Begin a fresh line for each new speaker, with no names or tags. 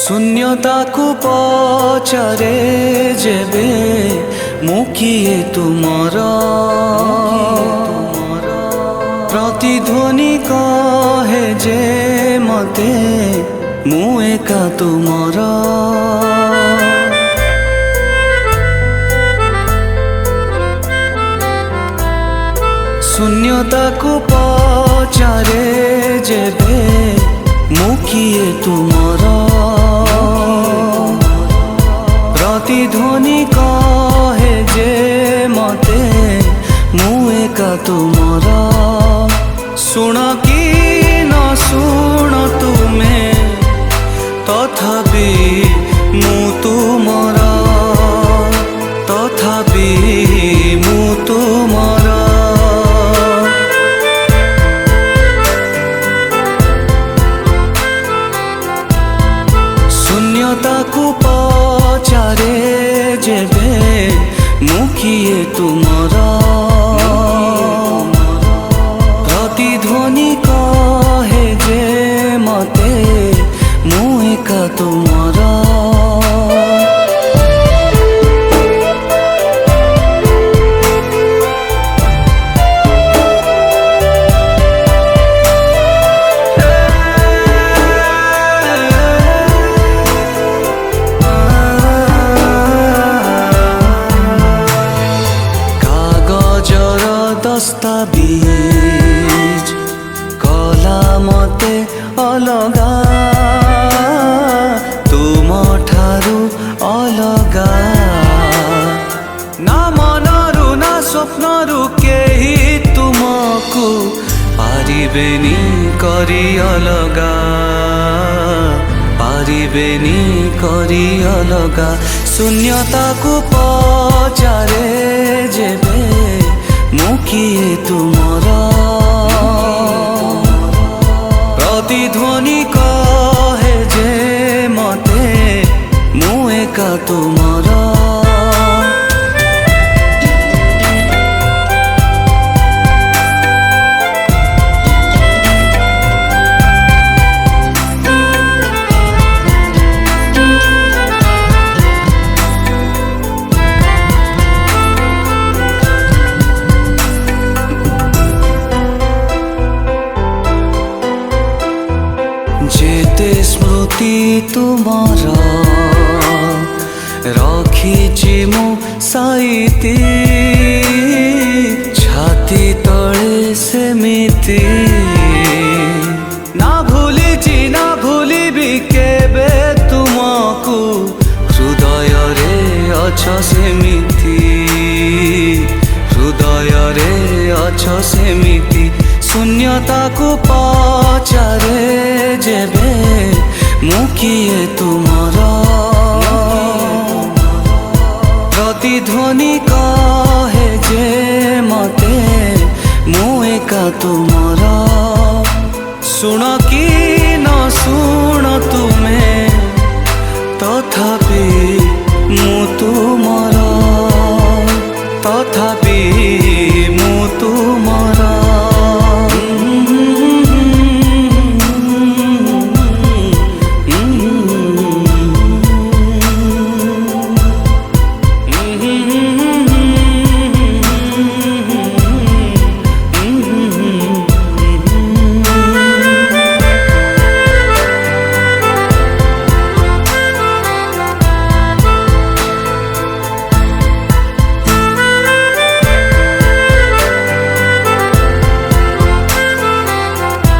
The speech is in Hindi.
शून्यता को पचारे जेबे मु किए तुमर प्रतिध्वनि कहे जे मते मु एका तुमर शून्यता को पचारे जेबे मु किए तुमर प्रतिध्वनि कहे जे मते मु एका तुमर शुण कि न शुण तुमे तथापि मु तुमर तथापि मु तुमर शून्यता को पचारे जेबे मु किए तुमर प्रतिध्वनि कहे जे मते मु एका तुमर दस्तावेज कला मते अलगा तुम ठारू अलगा ना मनरु ना स्वप्नरु केही तुमको पारिबेनी करी अलगा पारिबेनी करी अलगा शून्यता को पचारे जेबे मु किए तुमर प्रतिध्वनि कहे जे मते मु एका तुमर जेते स्मृति तुमर रखिछि मु साइती छाती तले सेमिति ना भूलिछि ना भूलिबि केबे तुमको हृदय रे अछ सेमिति हृदय रे अछ सेमिति शून्यता को पचारे जेबे मु किए तुमर प्रतिध्वनि कहे जे मते मु एका तुमर शुण कि न शुण तुमे तथापि मु तुमर तथापि मु तुमर।